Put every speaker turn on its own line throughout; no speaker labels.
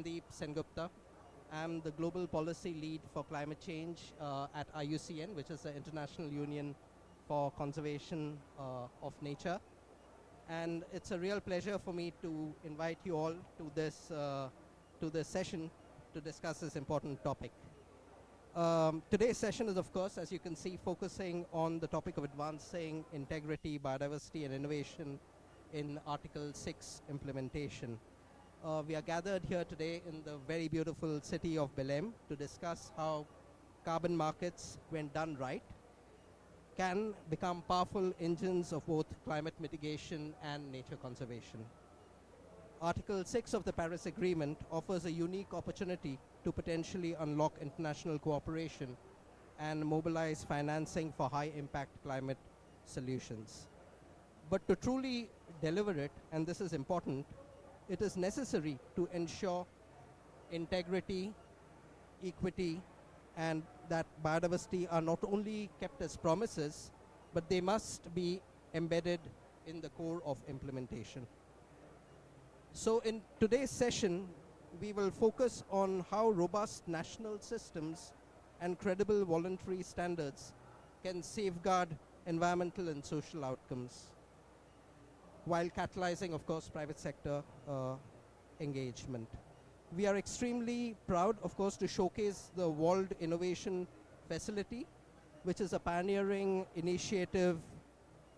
Sandeep Sengupta. I'm the Global Policy Lead for Climate Change at IUCN, which is the International Union for Conservation of Nature. And it's a real pleasure for me to invite you all to this session to discuss this important topic. Today's session is, of course, as you can see, focusing on the topic of advancing integrity, biodiversity, and innovation in Article 6 implementation. We are gathered here today in the very beautiful city of Belém to discuss how carbon markets, when done right, can become powerful engines of both climate mitigation and nature conservation. Article 6 of the Paris Agreement offers a unique opportunity to potentially unlock international cooperation and mobilize financing for high-impact climate solutions. But to truly deliver it, and this is important, it is necessary to ensure integrity, equity, and that biodiversity are not only kept as promises, but they must be embedded in the core of implementation. So in today's session, we will focus on how robust national systems and credible voluntary standards can safeguard environmental and social outcomes, while catalyzing, of course, private sector engagement. We are extremely proud, of course, to showcase the WALD Innovation Facility, which is a pioneering initiative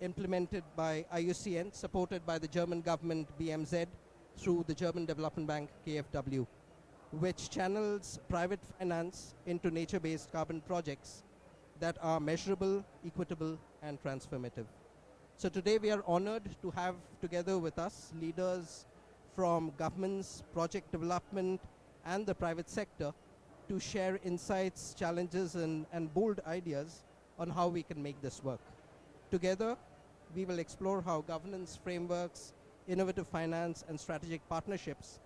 implemented by IUCN, supported by the German government BMZ through the German Development Bank KfW, which channels private finance into nature-based carbon projects that are measurable, equitable, and transformative. So today we are honored to have together with us leaders from governments, project development, and the private sector to share insights, challenges, and bold ideas on how we can make this work. Together, we will explore how governance frameworks, innovative finance, and strategic partnerships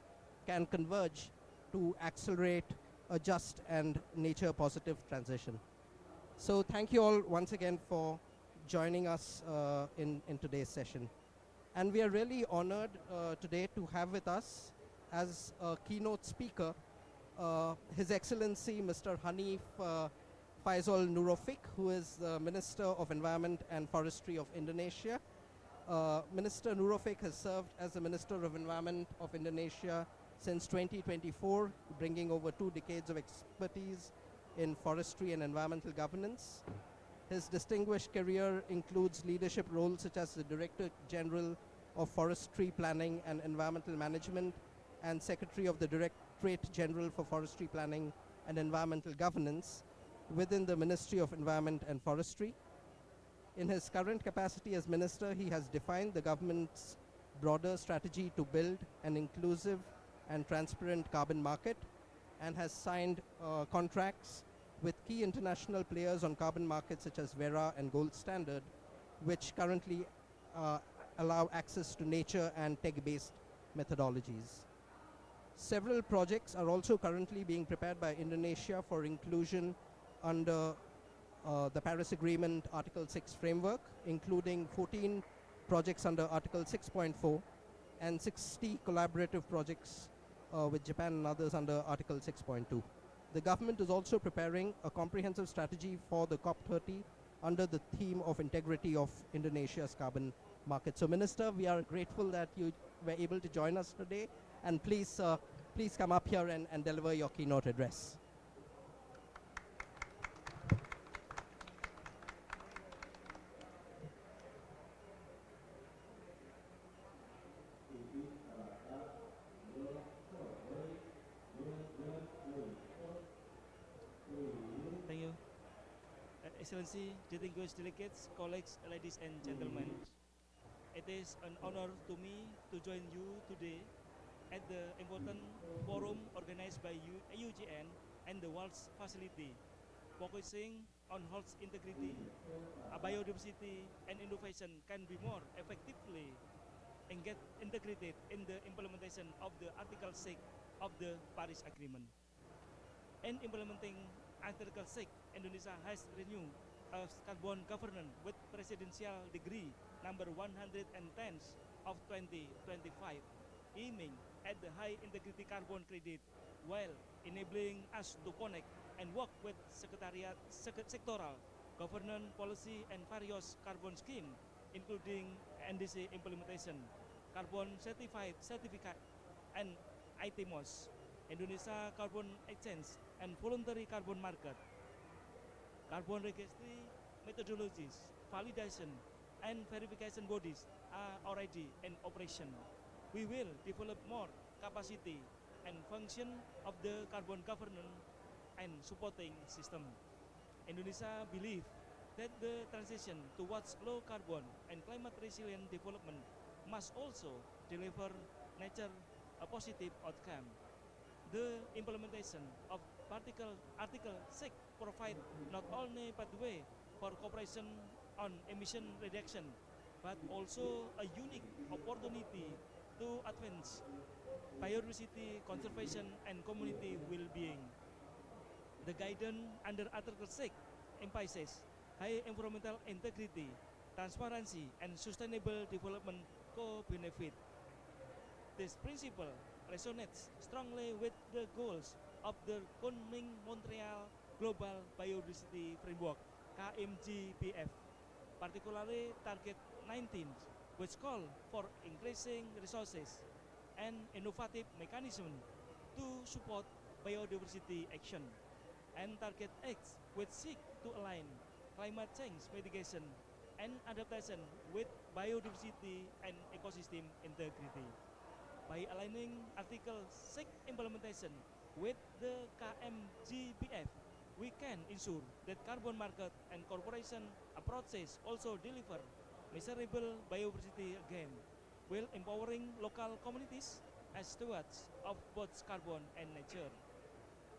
can converge to accelerate a just and nature-positive transition. So thank you all once again for joining us in today's session. And we are really honored today to have with us as a keynote speaker His Excellency Mr. Hanif Faisal Nurofik, who is the Minister of Environment and Forestry of Indonesia. Minister Nurofik has served as the Minister of Environment of Indonesia since 2024, bringing over 2 decades of expertise in forestry and environmental governance. His distinguished career includes leadership roles such as the Director General of Forestry Planning and Environmental Management and Secretary of the Directorate General for Forestry Planning and Environmental Governance within the Ministry of Environment and Forestry. In his current capacity as minister, he has defined the government's broader strategy to build an inclusive and transparent carbon market and has signed contracts with key international players on carbon markets such as Vera and Gold Standard, which currently allow access to nature and tech-based methodologies. Several projects are also currently being prepared by Indonesia for inclusion under the Paris Agreement Article 6 framework, including 14 projects under Article 6.4 and 60 collaborative projects with Japan and others under Article 6.2. The government is also preparing a comprehensive strategy for the COP30 under the theme of integrity of Indonesia's carbon market. So Minister, we are grateful that you were able to join us today, and please come up here and deliver your keynote address.
Thank you. Excellency, distinguished delegates, colleagues, ladies and gentlemen. It is an honor to me to join you today at the important forum organized by IUCN and the WALD Facility, focusing on health integrity, biodiversity, and innovation can be more effectively integrated in the implementation of the Article 6 of the Paris Agreement. In implementing Article 6, Indonesia has renewed a carbon governance with presidential decree number 110 of 2025, aiming at the high integrity carbon credit, while enabling us to connect and work with sectoral governance policy and various carbon scheme, including NDC implementation, carbon certificate, and ITMOS, Indonesia Carbon Exchange and voluntary carbon market, carbon registry methodologies, validation, and verification bodies are already in operation. We will develop more capacity and function of the carbon governance and supporting system. Indonesia believes that the transition towards low carbon and climate resilient development must also deliver nature a positive outcome. The implementation of Article 6 provides not only pathway for cooperation on emission reduction, but also a unique opportunity to advance biodiversity conservation and community well-being. The guidance under Article 6 emphasizes high environmental integrity, transparency, and sustainable development co-benefit. This principle resonates strongly with the goals of the Kunming-Montreal Global Biodiversity Framework (KMGBF), particularly Target 19, which call for increasing resources and innovative mechanisms to support biodiversity action, and Target X, which seek to align climate change mitigation and adaptation with biodiversity and ecosystem integrity. By aligning Article 6 implementation with the KMGBF, we can ensure that carbon market and corporation approaches also deliver measurable biodiversity gain, while empowering local communities as stewards of both carbon and nature.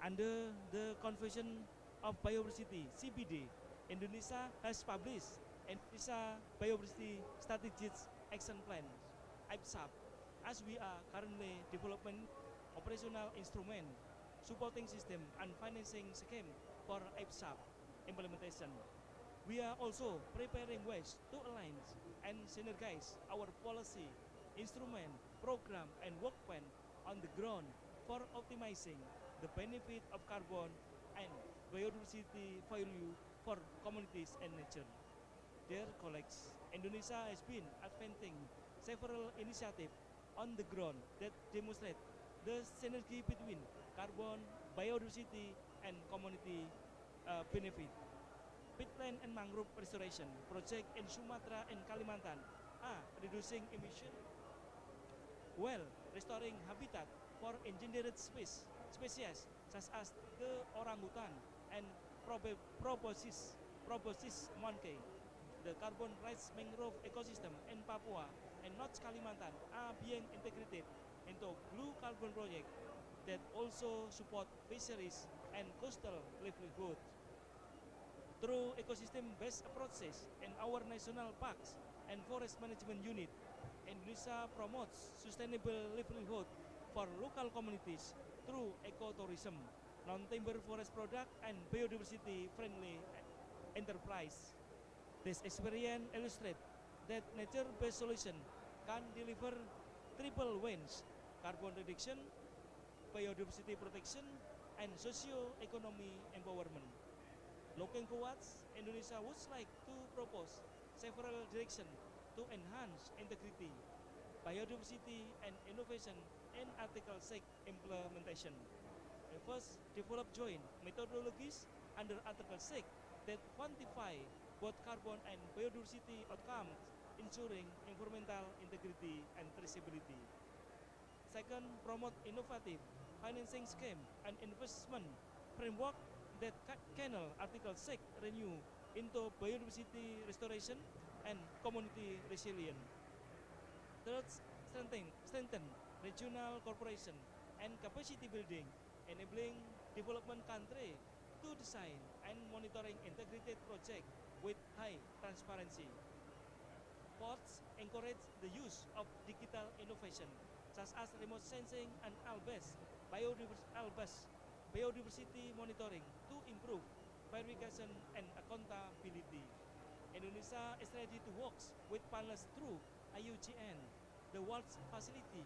Under the Convention of Biodiversity (CBD), Indonesia has published Indonesia Biodiversity Strategic Action Plan (IPSAP), as we are currently developing operational instrument, supporting system and financing scheme for IPSAP implementation. We are also preparing ways to align and synergize our policy, instrument, program, and work plan on the ground for optimizing the benefit of carbon and biodiversity value for communities and nature. Dear colleagues, Indonesia has been advancing several initiatives on the ground that demonstrate the synergy between carbon, biodiversity, and community benefit. Peatland and mangrove restoration project in Sumatra and Kalimantan are reducing emission while restoring habitat for endangered species such as the orangutan and proboscis monkey. The carbon-rich mangrove ecosystem in Papua and North Kalimantan are being integrated into blue carbon projects that also support fisheries and coastal livelihood. Through ecosystem-based approaches in our national parks and forest management unit, Indonesia promotes sustainable livelihood for local communities through ecotourism, non-timber forest product, and biodiversity-friendly enterprise. This experience illustrates that nature-based solution can deliver triple wins: carbon reduction, biodiversity protection, and socio-economic empowerment. Looking forward, Indonesia would like to propose several directions to enhance integrity, biodiversity, and innovation in Article 6 implementation. First, develop joint methodologies under Article 6 that quantify both carbon and biodiversity outcomes, ensuring environmental integrity and traceability. Second, promote innovative financing scheme and investment framework that channel Article 6 renew into biodiversity restoration and community resilience. Third, strengthen regional cooperation and capacity building, enabling development country to design and monitoring integrated projects with high transparency. Fourth, encourage the use of digital innovation such as remote sensing and biodiversity monitoring to improve verification and accountability. Indonesia is ready to work with partners through IUCN, the WALD Facility,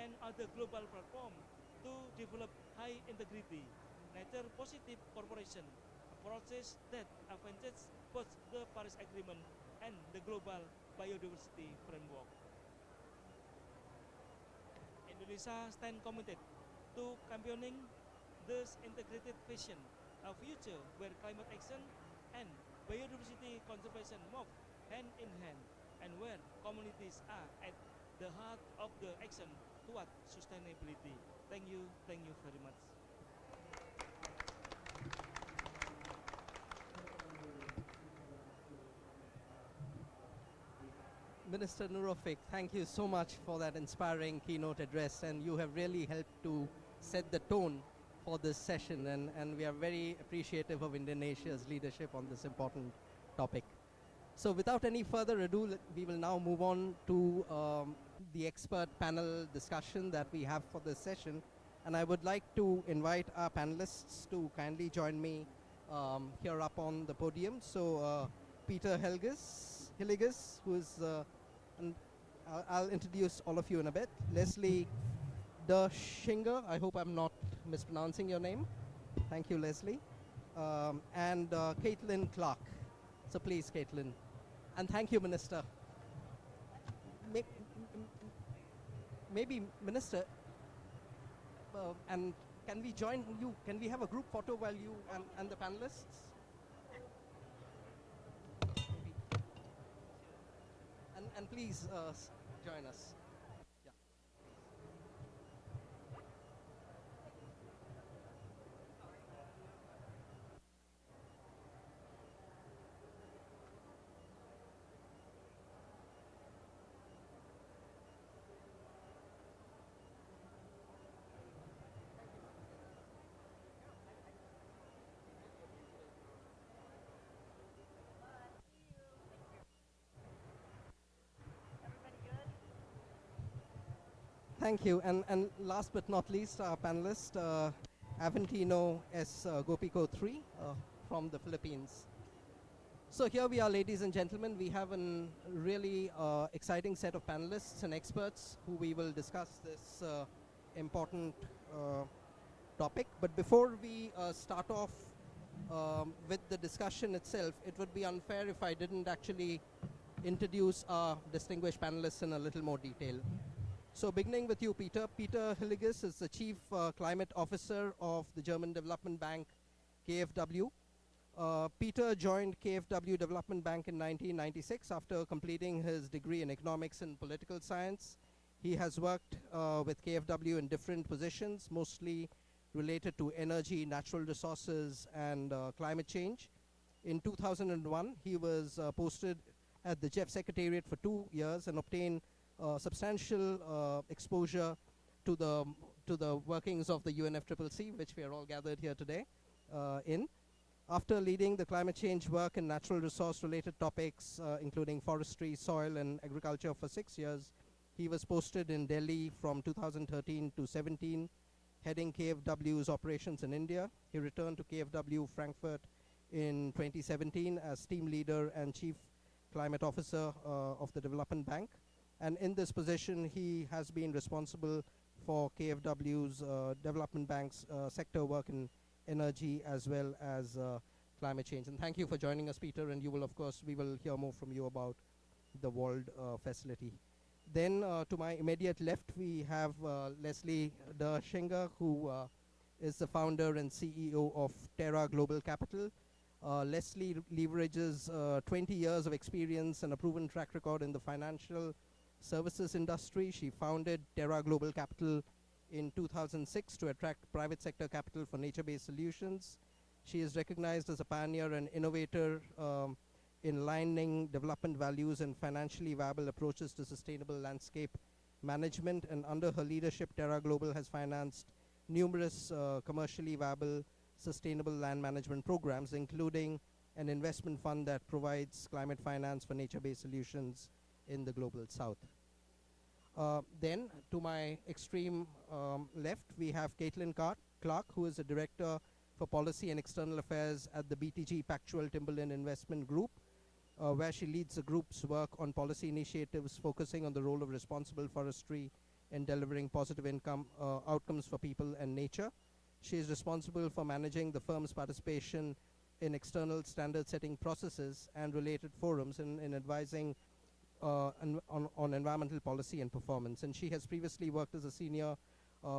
and other global platforms to develop high integrity, nature positive corporation, a process that advances both the Paris Agreement and the global biodiversity framework. Indonesia stands committed to championing this integrated vision, a future where climate action and biodiversity conservation move hand in hand, and where communities are at the heart of the action toward sustainability. Thank you very much.
Minister Nurofik, thank you so much for that inspiring keynote address, and you have really helped to set the tone for this session, and we are very appreciative of Indonesia's leadership on this important topic. So without any further ado, we will now move on to the expert panel discussion that we have for this session. And I would like to invite our panelists to kindly join me here up on the podium. So Peter Hilliges, who is, and I'll introduce all of you in a bit. Leslie De Schinger, I hope I'm not mispronouncing your name. Thank you, Leslie. And Caitlin Clark. So please, Caitlin. And thank you, Minister. Maybe, Minister, and can we join you? Can we have a group photo while you and the panelists? And please join us. Yeah. Thank you. And last but not least, our panelist, Aventino S. Gopiko III from the Philippines. So here we are, ladies and gentlemen. We have a really exciting set of panelists and experts who we will discuss this important topic. But before we start off with the discussion itself, it would be unfair if I didn't actually introduce our distinguished panelists in a little more detail. So beginning with you, Peter. Peter Hilliges is the Chief Climate Officer of the German Development Bank, KfW. Peter joined KfW Development Bank in 1996 after completing his degree in economics and political science. He has worked with KfW in different positions, mostly related to energy, natural resources, and climate change. In 2001, he was posted at the JEF Secretariat for 2 years and obtained substantial exposure to the workings of the UNFCCC, which we are all gathered here today in. After leading the climate change work and natural resource related topics, including forestry, soil, and agriculture for 6 years, he was posted in Delhi from 2013 to 17, heading KfW's operations in India. He returned to KfW Frankfurt in 2017 as team leader and chief climate officer of the Development Bank. And in this position, he has been responsible for KfW's Development Bank's sector work in energy as well as climate change. And thank you for joining us, Peter. And you will, of course, we will hear more from you about the WALD facility. Then to my immediate left, we have Leslie De Schinger, who is the founder and CEO of Terra Global Capital. Leslie leverages 20 years of experience and a proven track record in the financial services industry. She founded Terra Global Capital in 2006 to attract private sector capital for nature-based solutions. She is recognized as a pioneer and innovator in aligning development values and financially viable approaches to sustainable landscape management. And under her leadership, Terra Global has financed numerous commercially viable sustainable land management programs, including an investment fund that provides climate finance for nature-based solutions in the global south. Then, to my extreme left, we have Caitlin Clark, who is the Director for Policy and External Affairs at the BTG Pactual Timberland Investment Group, where she leads the group's work on policy initiatives focusing on the role of responsible forestry in delivering positive outcomes for people and nature. She is responsible for managing the firm's participation in external standard setting processes and related forums in advising on environmental policy and performance. And she has previously worked as a senior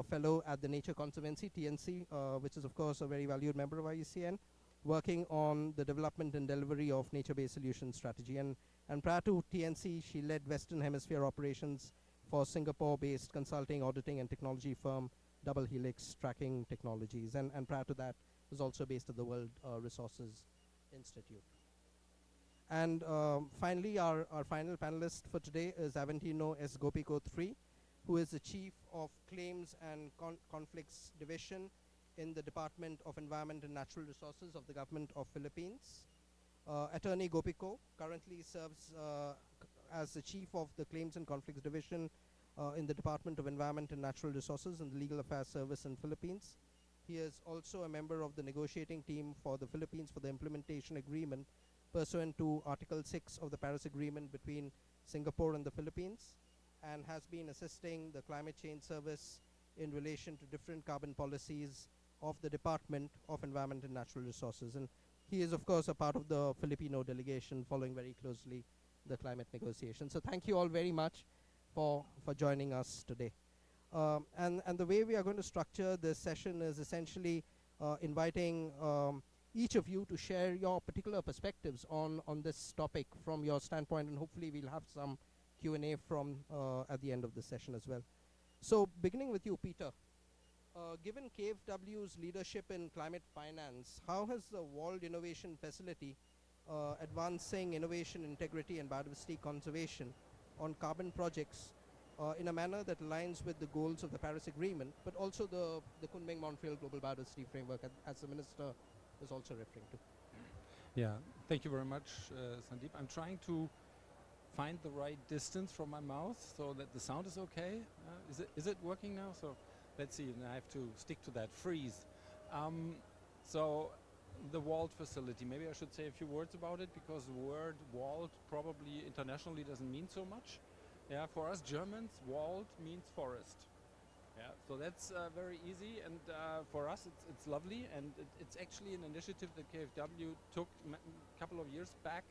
fellow at the Nature Conservancy, TNC, which is of course a very valued member of IUCN, working on the development and delivery of nature-based solution strategy. And prior to TNC, she led Western Hemisphere operations for Singapore-based consulting, auditing, and technology firm Double Helix Tracking Technologies. And prior to that, was also based at the World Resources Institute. And finally, our final panelist for today is Aventino S. Gopiko III, who is the Chief of Claims and Conflicts Division in the Department of Environment and Natural Resources of the Government of Philippines. Attorney Gopiko currently serves as the Chief of the Claims and Conflicts Division in the Department of Environment and Natural Resources in the Legal Affairs Service in Philippines. He is also a member of the negotiating team for the Philippines for the implementation agreement pursuant to Article 6 of the Paris Agreement between Singapore and the Philippines, and has been assisting the Climate Change Service in relation to different carbon policies of the Department of Environment and Natural Resources. And he is, of course, a part of the Filipino delegation following very closely the climate negotiations. So thank you all very much for joining us today. And the way we are going to structure this session is essentially inviting each of you to share your particular perspectives on this topic from your standpoint, and hopefully we'll have some Q&A from at the end of the session as well. So beginning with you, Peter, given KFW's leadership in climate finance, how has the WALD Innovation Facility advancing innovation, integrity, and biodiversity conservation on carbon projects in a manner that aligns with the goals of the Paris Agreement, but also the Kunming-Montreal Global Biodiversity Framework, as the Minister is also referring to?
Yeah, thank you very much, Sandeep. I'm trying to find the right distance from my mouth so that the sound is okay. Is it working now? So let's see, and I have to stick to that. Freeze. So the WALD facility, maybe I should say a few words about it, because the word WALD probably internationally doesn't mean so much. Yeah, for us Germans, WALD means forest. Yeah, so that's very easy, and for us it's lovely, and it's actually an initiative that KfW took a couple of years back,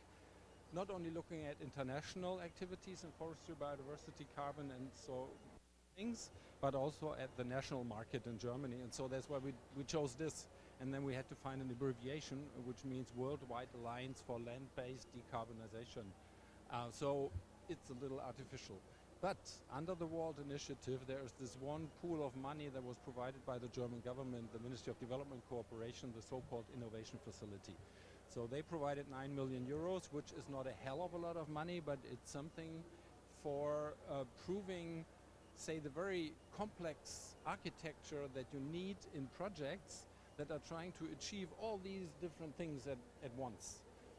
not only looking at international activities in forestry, biodiversity, carbon, and so things, but also at the national market in Germany, and so that's why we chose this. And then we had to find an abbreviation, which means Worldwide Alliance for Land-Based Decarbonization. So it's a little artificial. But under the WALD initiative, there is this one pool of money that was provided by the German government, the Ministry of Development Cooperation, the so-called Innovation Facility. So they provided 9 million euros, which is not a hell of a lot of money, but it's something for proving, say, the very complex architecture that you need in projects that are trying to achieve all these different things at once.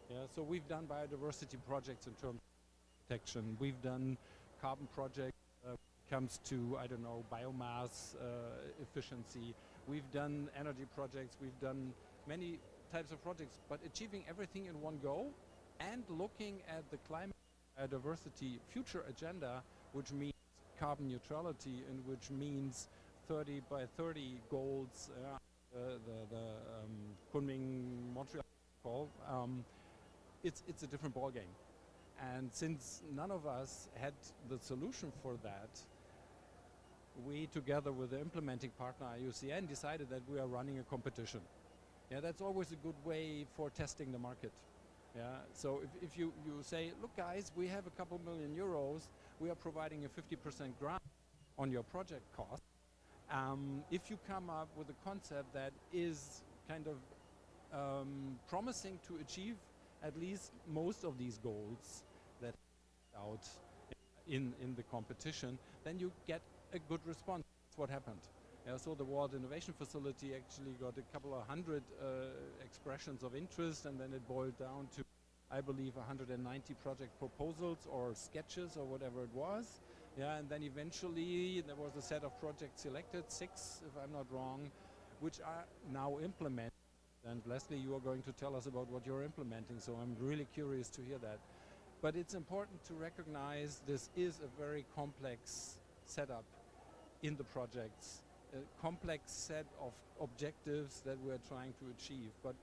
Yeah, so we've done biodiversity projects in terms of protection. We've done carbon projects comes to, I don't know, biomass efficiency. We've done energy projects. We've done many types of projects, but achieving everything in one go and looking at the climate biodiversity future agenda, which means carbon neutrality and which means 30 by 30 goals, the Kunming-Montreal call, it's a different ballgame. And since none of us had the solution for that, we, together with the implementing partner IUCN, decided that we are running a competition. Yeah, that's always a good way for testing the market. Yeah, so if you say, look guys, we have a couple million euros, we are providing a 50% grant on your project cost. If you come up with a concept that is kind of promising to achieve at least most of these goals that out in the competition, then you get a good response. That's what happened. So the WALD Innovation Facility actually got a couple of hundred expressions of interest, and then it boiled down to, I believe, 190 project proposals or sketches or whatever it was. Yeah, and then eventually there was a set of projects selected, 6 if I'm not wrong, which are now implemented. And Leslie, you are going to tell us about what you're implementing, so I'm really curious to hear that. But it's important to recognize this is a very complex setup in the projects, a complex set of objectives that we're trying to achieve. But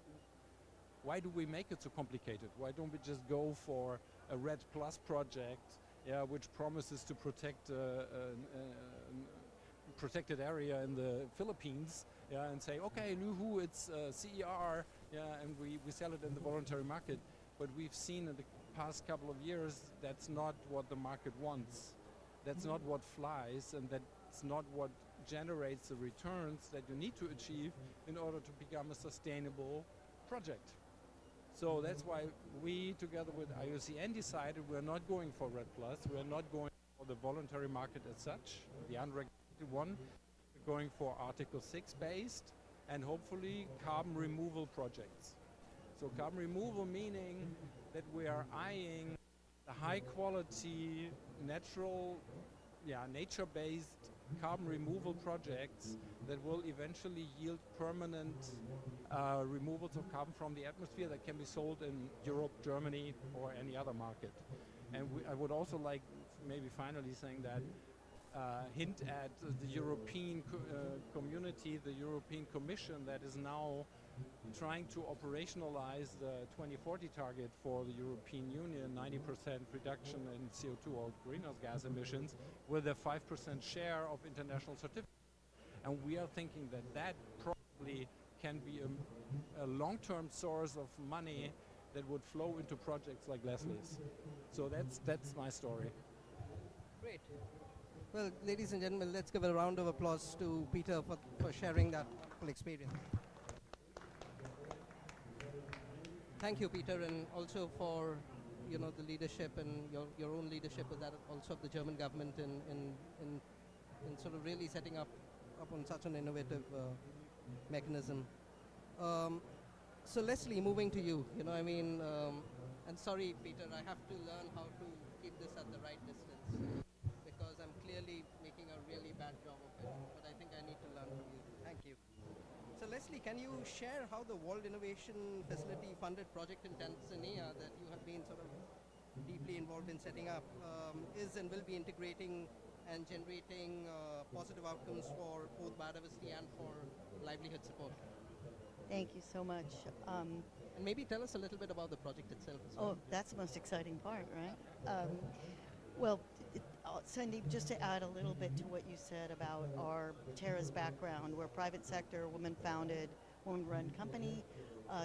why do we make it so complicated? Why don't we just go for a RED Plus project, which promises to protect protected area in the Philippines, and say, okay, Luhu, it's CER, and we sell it in the voluntary market. But we've seen in the past couple of years that's not what the market wants. That's not what flies, and that's not what generates the returns that you need to achieve in order to become a sustainable project. So that's why we, together with IUCN, decided we're not going for RED Plus, we're not going for the voluntary market as such, the unregulated one. We're going for Article 6 based and hopefully carbon removal projects. So carbon removal meaning that we are eyeing the high quality, natural, nature-based carbon removal projects that will eventually yield permanent removals of carbon from the atmosphere that can be sold in Europe, Germany, or any other market. And I would also like, maybe finally saying that, hint at the European community, the European Commission that is now trying to operationalize the 2040 target for the European Union, 90% reduction in CO2 or greenhouse gas emissions, with a 5% share of international certificates. And we are thinking that that probably can be a long-term source of money that would flow into projects like Leslie's. So that's my story.
Great. Well, ladies and gentlemen, let's give a round of applause to Peter for sharing that wonderful experience. Thank you, Peter, and also for the leadership and your own leadership, with that also of the German government in sort of really setting up on such an innovative mechanism. So Leslie, moving to you, and sorry, Peter, I have to learn how to keep this at the right distance because I'm clearly making a really bad job of it, but I think I need to learn from you. Thank you. So Leslie, can you share how the WALD Innovation Facility funded project in Tanzania that you have been sort of deeply involved in setting up is and will be integrating and generating positive outcomes for both biodiversity and for livelihood support?
Thank you so much.
And maybe tell us a little bit about the project itself as well.
Oh, that's the most exciting part, right? Well, Sandeep, just to add a little bit to what you said about our Terra's background, we're a private sector, woman-founded, woman-run company.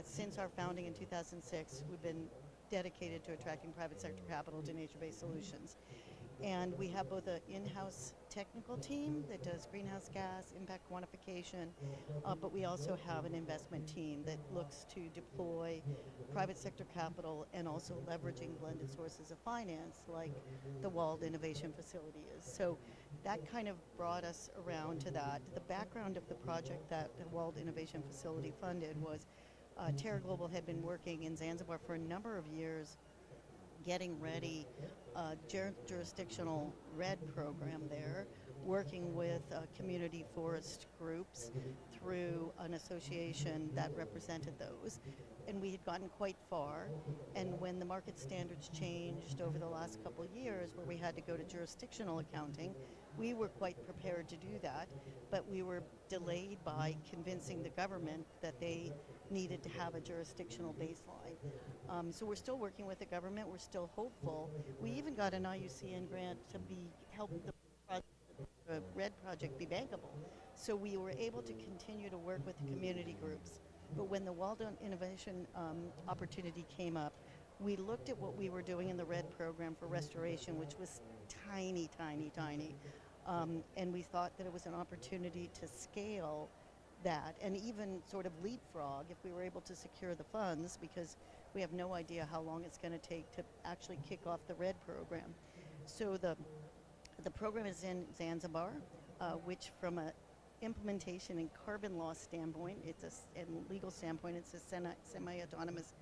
Since our founding in 2006, we've been dedicated to attracting private sector capital to nature-based solutions. And we have both an in-house technical team that does greenhouse gas impact quantification, but we also have an investment team that looks to deploy private sector capital and also leveraging blended sources of finance like the WALD Innovation Facility is. So that kind of brought us around to that. The background of the project that the WALD Innovation Facility funded was Terra Global had been working in Zanzibar for a number of years getting ready a jurisdictional RED program there, working with community forest groups through an association that represented those. And we had gotten quite far. And when the market standards changed over the last couple of years, where we had to go to jurisdictional accounting, we were quite prepared to do that, but we were delayed by convincing the government that they needed to have a jurisdictional baseline. So we're still working with the government. We're still hopeful. We even got an IUCN grant to help the RED project be bankable. So we were able to continue to work with the community groups. But when the WALD Innovation opportunity came up, we looked at what we were doing in the RED program for restoration, which was tiny, tiny, tiny. And we thought that it was an opportunity to scale that and even sort of leapfrog if we were able to secure the funds, because we have no idea how long it's going to take to actually kick off the RED program. So the program is in Zanzibar, which from a implementation and carbon law standpoint, and legal standpoint, it's a semi-autonomous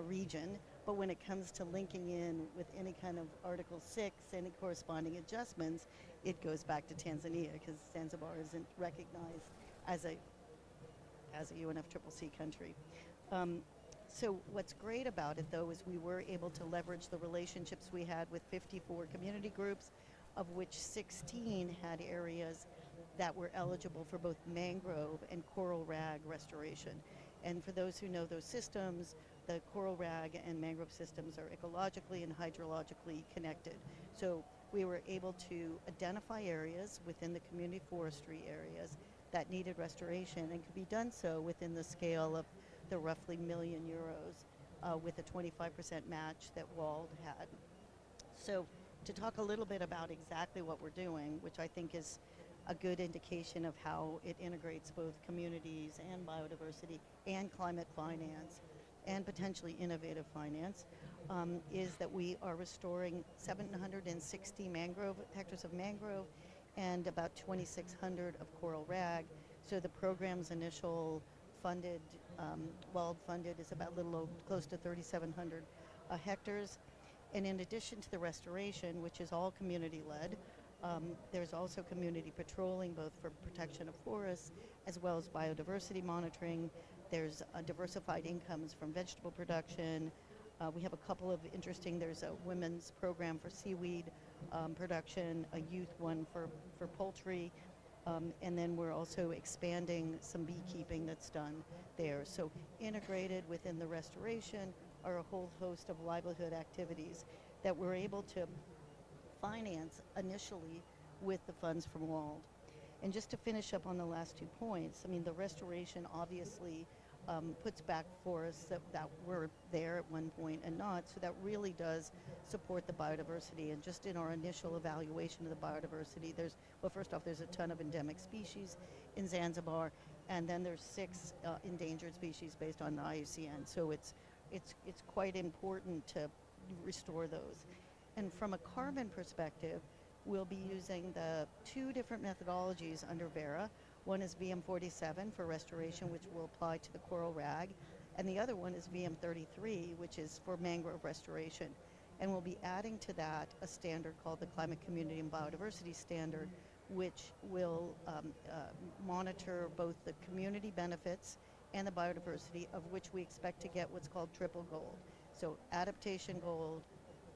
region. But when it comes to linking in with any kind of Article 6, any corresponding adjustments, it goes back to Tanzania because Zanzibar isn't recognized as a UNFCCC country. So what's great about it, though, is we were able to leverage the relationships we had with 54 community groups, of which 16 had areas that were eligible for both mangrove and coral rag restoration. And for those who know those systems, the coral rag and mangrove systems are ecologically and hydrologically connected. So we were able to identify areas within the community forestry areas that needed restoration and could be done so within the scale of the roughly €1 million with a 25% match that WALD had. So to talk a little bit about exactly what we're doing, which I think is a good indication of how it integrates both communities and biodiversity and climate finance and potentially innovative finance, is that we are restoring 760 hectares of mangrove and about 2,600 of coral rag. So the program's initial funded, WALD funded, is about close to 3,700 hectares. And in addition to the restoration, which is all community-led, there's also community patrolling, both for protection of forests as well as biodiversity monitoring. There's diversified incomes from vegetable production. We have a couple of there's a women's program for seaweed production, a youth one for poultry, and then we're also expanding some beekeeping that's done there. So integrated within the restoration are a whole host of livelihood activities that we're able to finance initially with the funds from WALD. And just to finish up on the last 2 points, I mean, the restoration obviously puts back forests that were there at one point and not, so that really does support the biodiversity. And just in our initial evaluation of the biodiversity, first off, there's a ton of endemic species in Zanzibar, and then there's 6 endangered species based on the IUCN. So it's quite important to restore those. And from a carbon perspective, we'll be using the 2 different methodologies under VERA. One is VM47 for restoration, which will apply to the coral rag, and the other one is VM33, which is for mangrove restoration. And we'll be adding to that a standard called the Climate Community and Biodiversity Standard, which will monitor both the community benefits and the biodiversity, of which we expect to get what's called triple gold. So adaptation gold,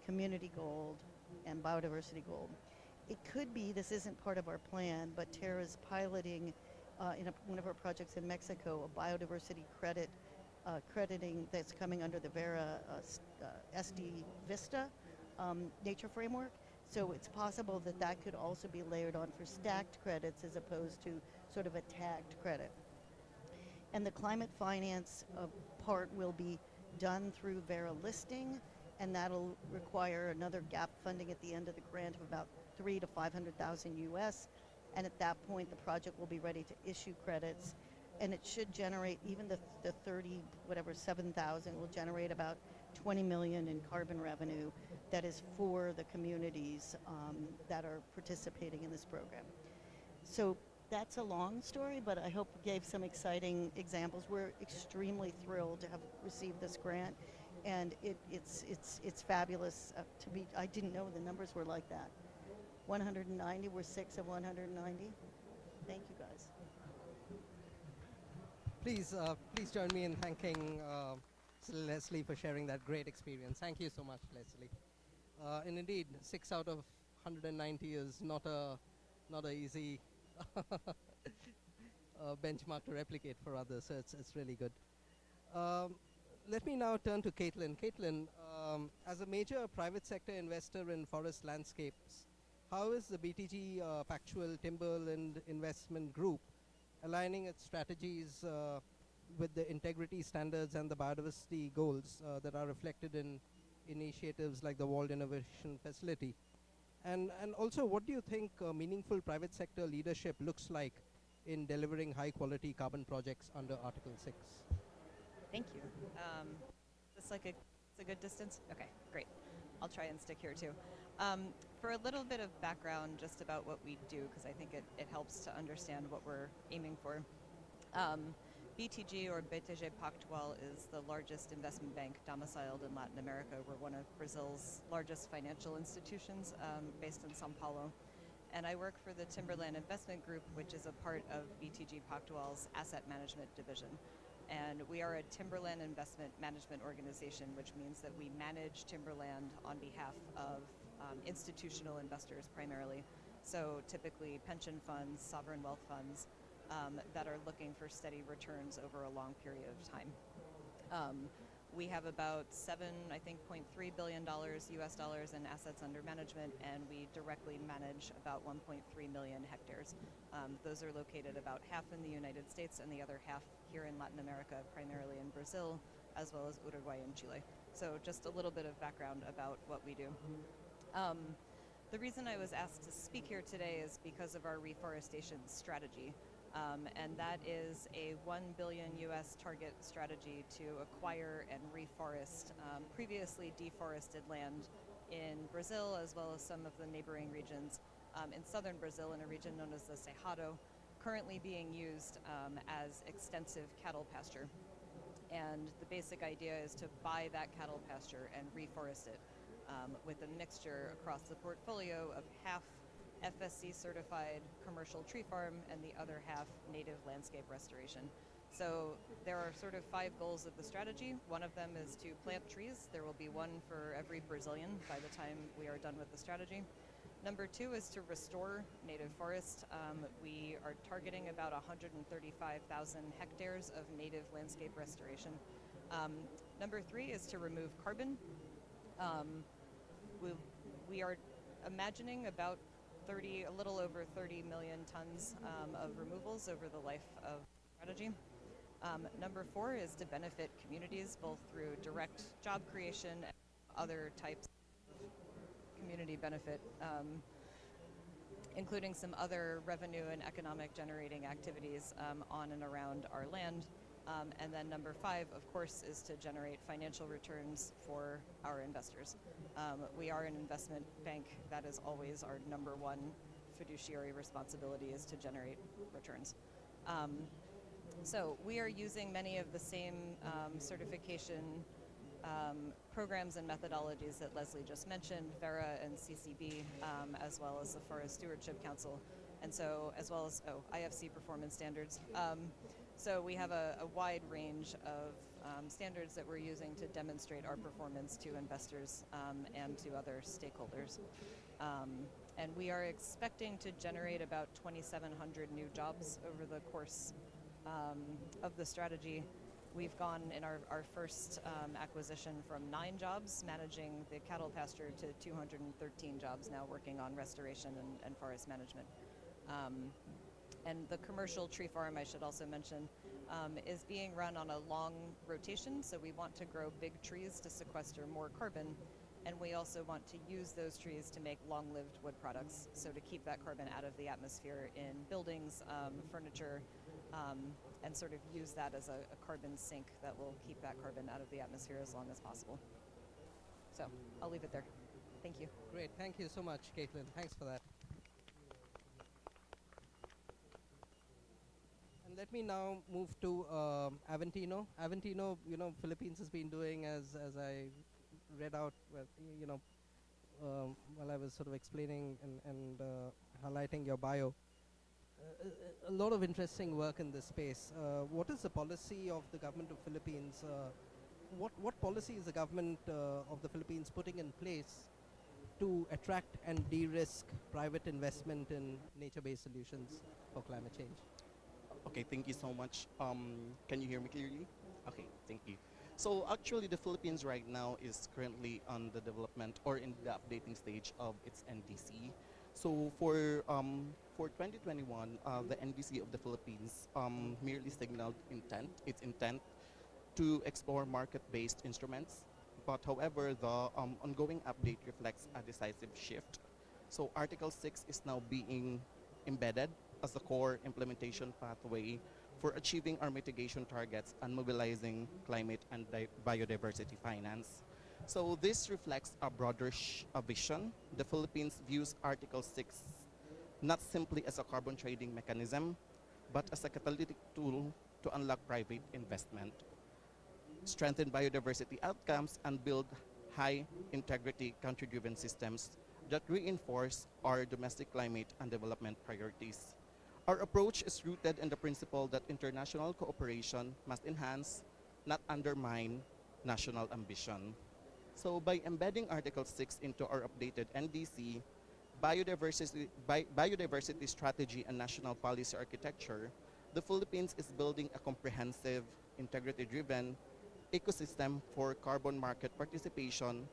community gold, and biodiversity gold. It could be, this isn't part of our plan, but Terra's piloting in one of our projects in Mexico, a biodiversity crediting that's coming under the VERA SD Vista nature framework. So it's possible that that could also be layered on for stacked credits as opposed to sort of a tagged credit. And the climate finance part will be done through VERA listing, and that'll require another gap funding at the end of the grant of about $300,000 to $500,000 US. And at that point, the project will be ready to issue credits, and it should generate, even the 7,000 will generate about 20 million in carbon revenue that is for the communities that are participating in this program. So that's a long story, but I hope it gave some exciting examples. We're extremely thrilled to have received this grant, and it's fabulous to be. I didn't know the numbers were like that. 190, we're 6 of 190. Thank you, guys.
Please join me in thanking Leslie for sharing that great experience. Thank you so much, Leslie. And indeed, 6 out of 190 is not a easy benchmark to replicate for others, so it's really good. Let me now turn to Caitlin. Caitlin, as a major private sector investor in forest landscapes, how is the BTG Factual Timberland Investment Group aligning its strategies with the integrity standards and the biodiversity goals that are reflected in initiatives like the WALD Innovation Facility? And also, what do you think meaningful private sector leadership looks like in delivering high-quality carbon projects under Article 6?
Thank you. It's a good distance? Okay, great. I'll try and stick here too. For a little bit of background just about what we do, because I think it helps to understand what we're aiming for. BTG, or BTG Pactual, is the largest investment bank domiciled in Latin America. We're one of Brazil's largest financial institutions based in Sao Paulo. And I work for the Timberland Investment Group, which is a part of BTG Pactual's asset management division. And we are a timberland investment management organization, which means that we manage timberland on behalf of institutional investors primarily. So typically pension funds, sovereign wealth funds that are looking for steady returns over a long period of time. We have about $7.3 billion US dollars in assets under management, and we directly manage about 1.3 million hectares. Those are located about half in the United States and the other half here in Latin America, primarily in Brazil, as well as Uruguay and Chile. So just a little bit of background about what we do. The reason I was asked to speak here today is because of our reforestation strategy. And that is a $1 billion US target strategy to acquire and reforest previously deforested land in Brazil, as well as some of the neighboring regions in southern Brazil, in a region known as the Cerrado, currently being used as extensive cattle pasture. And the basic idea is to buy that cattle pasture and reforest it with a mixture across the portfolio of half FSC certified commercial tree farm and the other half native landscape restoration. So there are sort of 5 goals of the strategy. One of them is to plant trees. There will be one for every Brazilian by the time we are done with the strategy. Number 2 is to restore native forest. We are targeting about 135,000 hectares of native landscape restoration. Number 3 is to remove carbon. We are imagining about a little over 30 million tons of removals over the life of the strategy. Number 4 is to benefit communities both through direct job creation and other types of community benefit, including some other revenue and economic generating activities on and around our land. And then number 5, of course, is to generate financial returns for our investors. We are an investment bank. That is always our number 1 fiduciary responsibility, is to generate returns. So we are using many of the same certification programs and methodologies that Leslie just mentioned, VERA and CCB, as well as the Forest Stewardship Council, and so as well as IFC performance standards. So we have a wide range of standards that we're using to demonstrate our performance to investors and to other stakeholders. And we are expecting to generate about 2,700 new jobs over the course of the strategy. We've gone in our first acquisition from 9 jobs managing the cattle pasture to 213 jobs now working on restoration and forest management. And the commercial tree farm, I should also mention, is being run on a long rotation. So we want to grow big trees to sequester more carbon. And we also want to use those trees to make long-lived wood products. So to keep that carbon out of the atmosphere in buildings, furniture, and sort of use that as a carbon sink that will keep that carbon out of the atmosphere as long as possible. So I'll leave it there. Thank you.
Great. Thank you so much, Caitlin. Thanks for that. And let me now move to Aventino. Aventino, Philippines has been doing, as I read out, while I was sort of explaining and highlighting your bio, a lot of interesting work in this space. What is the policy of the government of Philippines? What policy is the government of the Philippines putting in place to attract and de-risk private investment in nature-based solutions for climate change?
Okay, thank you so much. Can you hear me clearly? Okay, thank you. So actually the Philippines right now is currently on the development or in the updating stage of its NDC. So for 2021, the NDC of the Philippines merely signaled its intent to explore market-based instruments. But however, the ongoing update reflects a decisive shift. So Article 6 is now being embedded as the core implementation pathway for achieving our mitigation targets and mobilizing climate and biodiversity finance. So this reflects a broader vision. The Philippines views Article 6 not simply as a carbon trading mechanism, but as a catalytic tool to unlock private investment, strengthen biodiversity outcomes, and build high-integrity country-driven systems that reinforce our domestic climate and development priorities. Our approach is rooted in the principle that international cooperation must enhance, not undermine, national ambition. So by embedding Article 6 into our updated NDC, biodiversity strategy and national policy architecture, the Philippines is building a comprehensive, integrity-driven ecosystem for carbon market participation,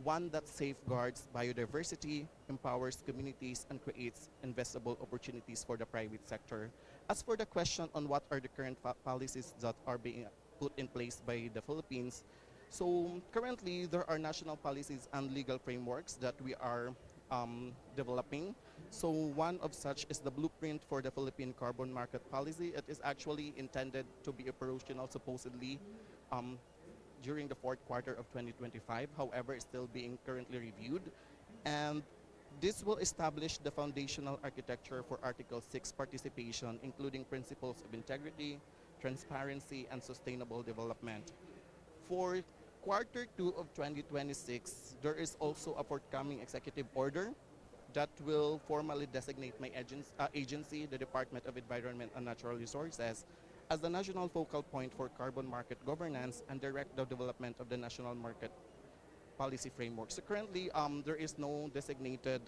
one that safeguards biodiversity, empowers communities, and creates investable opportunities for the private sector. As for the question on what are the current policies that are being put in place by the Philippines, so currently there are national policies and legal frameworks that we are developing. So one of such is the blueprint for the Philippine carbon market policy. It is actually intended to be operational supposedly um, during the fourth quarter of 2025. However, it's still being currently reviewed. And this will establish the foundational architecture for Article 6 participation, including principles of integrity, transparency, and sustainable development. For quarter 2 of 2026, there is also a forthcoming executive order that will formally designate my agency, the Department of Environment and Natural Resources, as the national focal point for carbon market governance and direct the development of the national market policy framework. So currently, there is no designated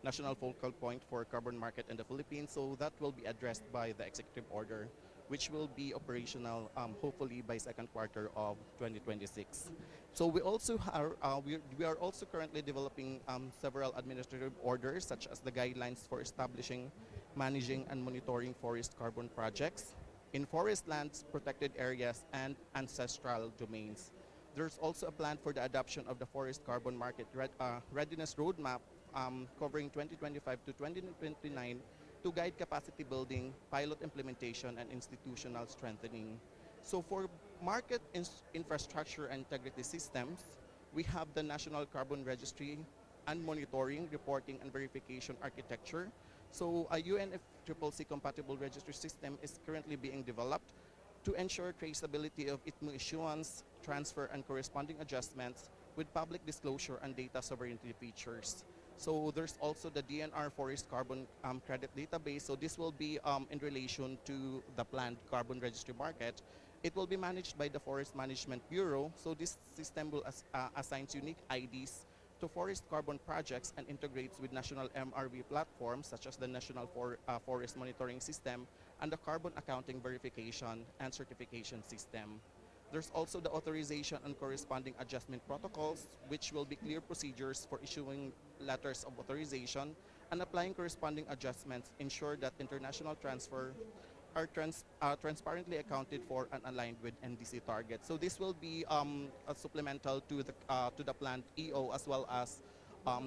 national focal point for carbon market in the Philippines, so that will be addressed by the executive order, which will be operational hopefully by second quarter of 2026. So we are also currently developing several administrative orders, such as the guidelines for establishing, managing, and monitoring forest carbon projects in forest lands, protected areas, and ancestral domains. There's also a plan for the adoption of the forest carbon market readiness roadmap covering 2025 to 2029 to guide capacity building, pilot implementation, and institutional strengthening. So for market infrastructure and integrity systems, we have the National Carbon Registry and Monitoring, Reporting, and Verification Architecture. So a UNFCCC compatible registry system is currently being developed to ensure traceability of ITMO issuance, transfer, and corresponding adjustments with public disclosure and data sovereignty features. So there's also the DNR Forest Carbon Credit Database. So this will be in relation to the planned carbon registry market. It will be managed by the Forest Management Bureau. So this system will assign unique IDs to forest carbon projects and integrates with national MRV platforms such as the National Forest Monitoring System and the Carbon Accounting Verification and Certification System. There's also the authorization and corresponding adjustment protocols, which will be clear procedures for issuing letters of authorization and applying corresponding adjustments, ensure that international transfer are transparently accounted for and aligned with NDC targets. So this will be a supplemental to the planned EO as well as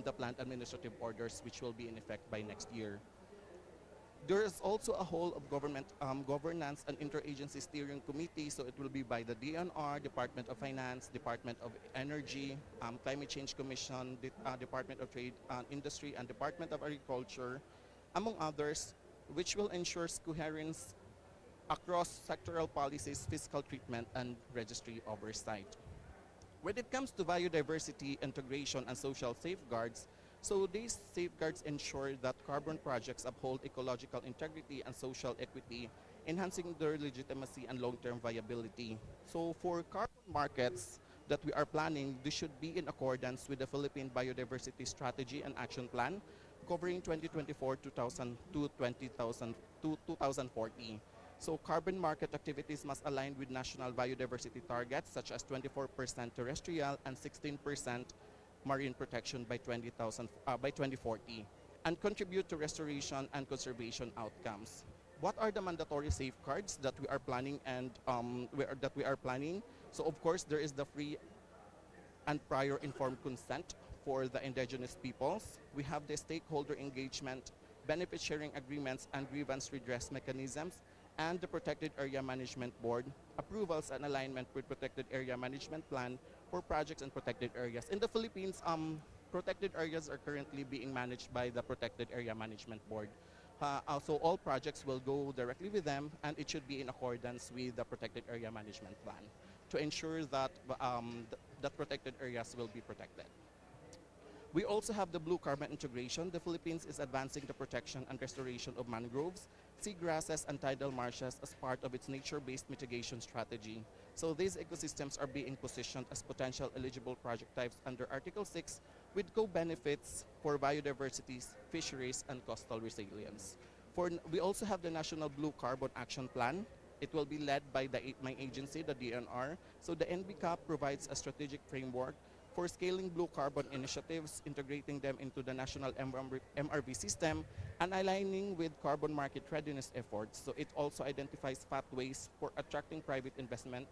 the planned administrative orders, which will be in effect by next year. There is also a whole of government governance and interagency steering committee. So it will be by the DNR, Department of Finance, Department of Energy, Climate Change Commission, Department of Trade and Industry, and Department of Agriculture, among others, which will ensure coherence across sectoral policies, fiscal treatment, and registry oversight. When it comes to biodiversity integration and social safeguards, so these safeguards ensure that carbon projects uphold ecological integrity and social equity, enhancing their legitimacy and long-term viability. So for carbon markets that we are planning, this should be in accordance with the Philippine Biodiversity Strategy and Action Plan, covering 2024 to 2040. So carbon market activities must align with national biodiversity targets such as 24% terrestrial and 16% marine protection by 2040 and contribute to restoration and conservation outcomes. What are the mandatory safeguards that we are planning So of course there is the free and prior informed consent for the indigenous peoples. We have the stakeholder engagement, benefit sharing agreements, and grievance redress mechanisms, and the Protected Area Management Board, approvals and alignment with Protected Area Management Plan for projects in protected areas. In the Philippines, protected areas are currently being managed by the Protected Area Management Board. So all projects will go directly with them, and it should be in accordance with the Protected Area Management Plan to ensure that that protected areas will be protected. We also have the blue carbon integration. The Philippines is advancing the protection and restoration of mangroves, seagrasses, and tidal marshes as part of its nature-based mitigation strategy. So these ecosystems are being positioned as potential eligible project types under Article 6 with co-benefits for biodiversity, fisheries, and coastal resilience. We also have the National Blue Carbon Action Plan. It will be led by my agency, the DNR. So the NBCAP provides a strategic framework for scaling blue carbon initiatives, integrating them into the national MRV system, and aligning with carbon market readiness efforts. So it also identifies pathways for attracting private investment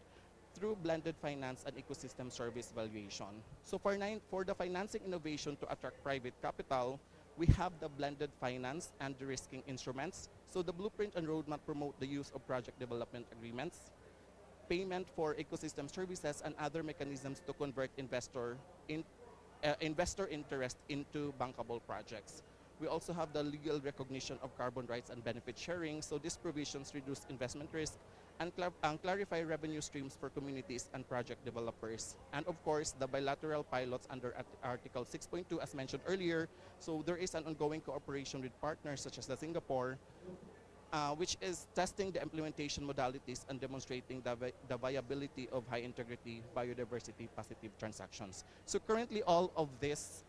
through blended finance and ecosystem service valuation. So for the financing innovation to attract private capital, we have the blended finance and de-risking instruments. So the blueprint and roadmap promote the use of project development agreements, payment for ecosystem services, and other mechanisms to convert investor interest into bankable projects. We also have the legal recognition of carbon rights and benefit sharing. So these provisions reduce investment risk and clarify revenue streams for communities and project developers. And of course, the bilateral pilots under Article 6.2, as mentioned earlier. So there is an ongoing cooperation with partners such as the Singapore, which is testing the implementation modalities and demonstrating the viability of high integrity biodiversity positive transactions. So currently all of this,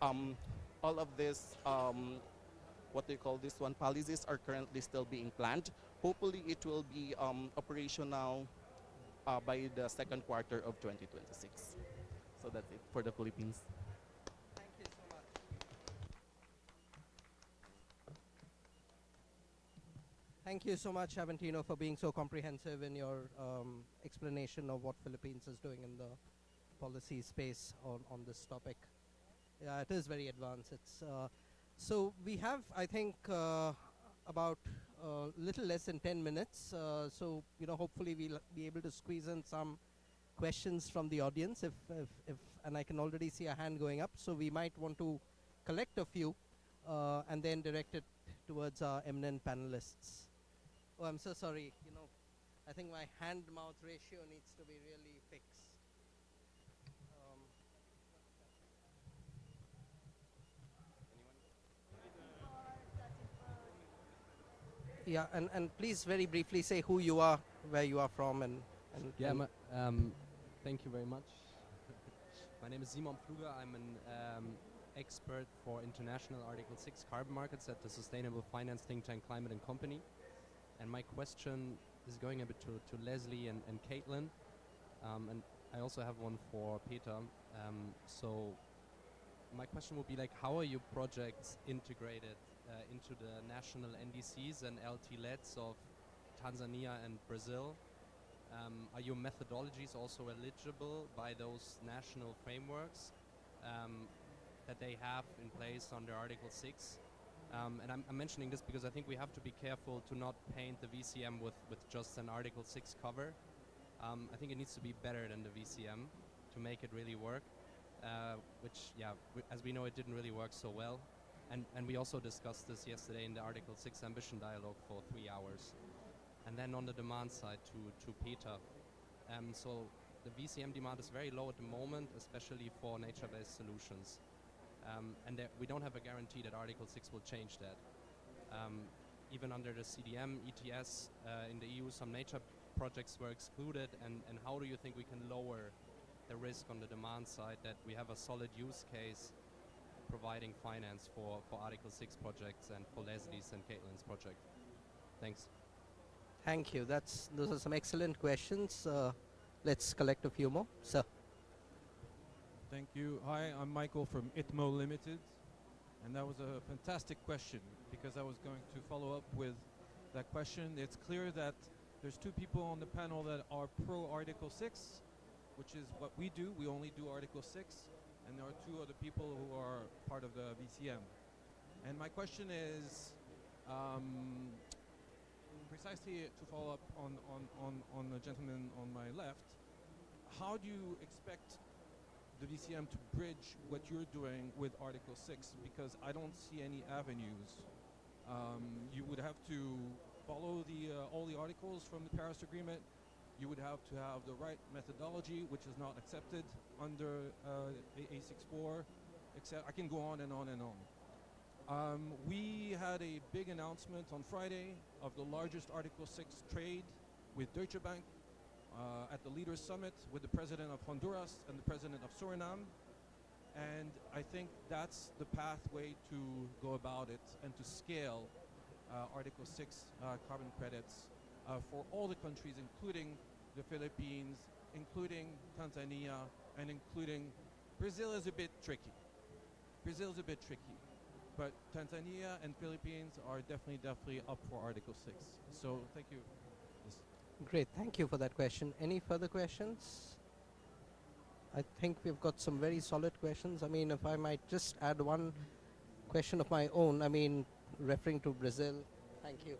what do you call this one, policies are currently still being planned. Hopefully it will be operational by the second quarter of 2026. So that's it for the Philippines.
Thank you so much. Thank you so much, Aventino, for being so comprehensive in your explanation of what Philippines is doing in the policy space on this topic. Yeah, it is very advanced. So we have, I think, about a little less than 10 minutes. So hopefully we'll be able to squeeze in some questions from the audience. And I can already see a hand going up. So we might want to collect a few and then direct it towards our eminent panelists. Oh, I'm so sorry. I think my hand-mouth ratio needs to be really fixed. Yeah, and please very briefly say who you are, where you are from, and
Yeah, thank you very much. My name is Simon Pfluger. I'm an expert for international Article 6 carbon markets at the sustainable finance think tank Climate and Company. And my question is going a bit to Leslie and Caitlin. And I also have one for Peter. So my question would be how are your projects integrated into the national NDCs and LT-LEDs of Tanzania and Brazil? Are your methodologies also eligible by those national frameworks that they have in place under Article 6? And I'm mentioning this because I think we have to be careful to not paint the VCM with just an Article 6 cover. I think it needs to be better than the VCM to make it really work, which, as we know, it didn't really work so well. And we also discussed this yesterday in the Article 6 Ambition Dialogue for 3 hours. And then on the demand side to Peter. So the VCM demand is very low at the moment, especially for nature-based solutions. And we don't have a guarantee that Article 6 will change that. Even under the CDM, ETS, in the EU, some nature projects were excluded. And how do you think we can lower the risk on the demand side that we have a solid use case providing finance for Article 6 projects and for Leslie's and Caitlin's project? Thanks.
Thank you. Those are some excellent questions. Let's collect a few more. Sir.
Thank you. Hi, I'm Michael from ITMO Limited. And that was a fantastic question because I was going to follow up with that question. It's clear that there's two people on the panel that are pro Article 6, which is what we do. We only do Article 6. And there are two other people who are part of the VCM. And my question is, precisely to follow up on the gentleman on my left, how do you expect the VCM to bridge what you're doing with Article 6? Because I don't see any avenues. You would have to follow all the articles from the Paris Agreement. You would have to have the right methodology, which is not accepted under A64. etc. I can go on and on and on. We had a big announcement on Friday of the largest Article 6 trade with Deutsche Bank at the Leaders Summit with the President of Honduras and the President of Suriname. And I think that's the pathway to go about it and to scale Article 6 carbon credits for all the countries, including the Philippines, including Tanzania, and including Brazil is a bit tricky. Brazil is a bit tricky. But Tanzania and Philippines are definitely up for Article 6. So thank you. Yes.
Great, thank you for that question. Any further questions? I think we've got some very solid questions. I mean, if I might just add one question of my own, I mean, referring to Brazil, thank you.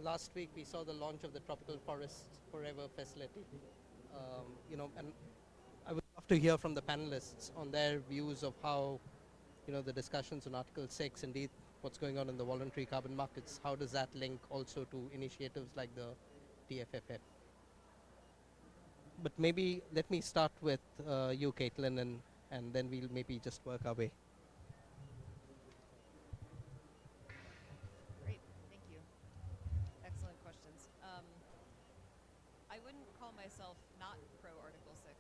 Last week we saw the launch of the Tropical Forest Forever facility. And I would love to hear from the panelists on their views of how, the discussions on Article 6, indeed, what's going on in the voluntary carbon markets, how does that link also to initiatives like the TFFF? But maybe let me start with you, Caitlin, and then we'll maybe just work our way.
Great, thank you. Excellent questions. I wouldn't call myself not pro Article 6.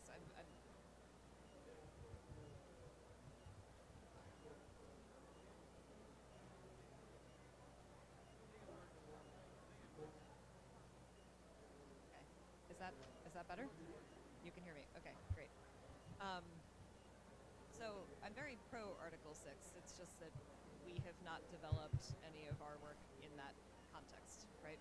Is that better? You can hear me. Okay, great. So I'm very pro Article 6. It's just that we have not developed any of our work in that context, right?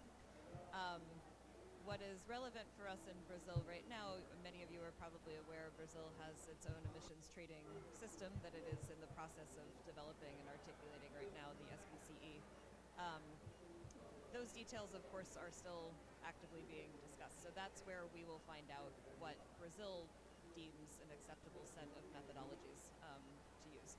What is relevant for us in Brazil right now, many of you are probably aware Brazil has its own emissions trading system that it is in the process of developing and articulating right now, the SPCE. Those details, of course, are still actively being discussed. So that's where we will find out what Brazil deems an acceptable set of methodologies to use.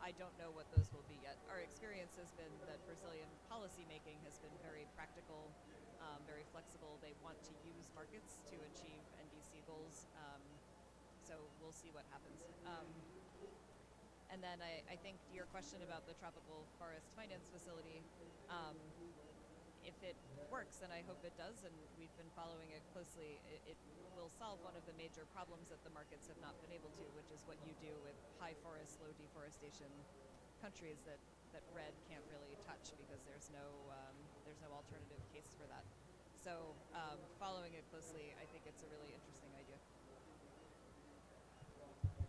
I don't know what those will be yet. Our experience has been that Brazilian policymaking has been very practical, very flexible. They want to use markets to achieve NDC goals. So we'll see what happens. And then I think your question about the Tropical Forest Finance Facility, if it works, and I hope it does, and we've been following it closely, it will solve one of the major problems that the markets have not been able to, which is what you do with high forest, low deforestation countries that RED can't really touch because there's no alternative case for that. So following it closely, I think it's a really interesting idea.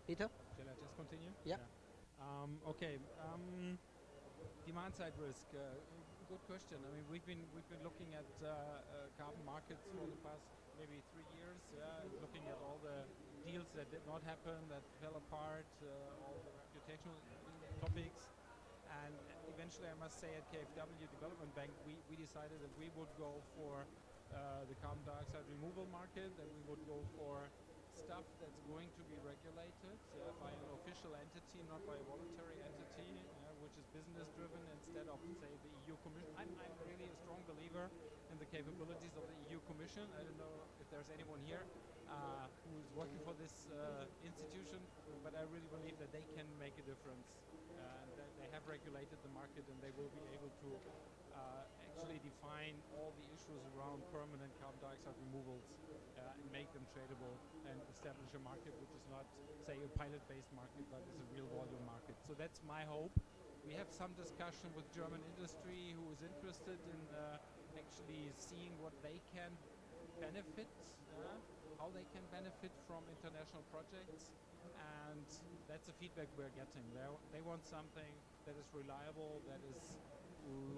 Peter?
Shall I just continue?
Yeah.
Okay. Demand side risk. Good question. I mean, we've been looking at carbon markets for the past maybe 3 years. Looking at all the deals that did not happen, that fell apart, all the reputational topics, and eventually, I must say, at KfW Development Bank, we decided that we would go for the carbon dioxide removal market, that we would go for stuff that's going to be regulated by an official entity, not by a voluntary entity, which is business driven instead of, say, the EU Commission. I'm really a strong believer in the capabilities of the EU Commission. I don't know if there's anyone here who is working for this institution, but I really believe that they can make a difference. And that they have regulated the market and they will be able to actually define all the issues around permanent carbon dioxide removals and make them tradable and establish a market which is not, say, a pilot-based market, but is a real volume market. So that's my hope. We have some discussion with German industry who is interested in actually seeing what they can benefit, how they can benefit from international projects, and that's the feedback we're getting. They want something that is reliable, that is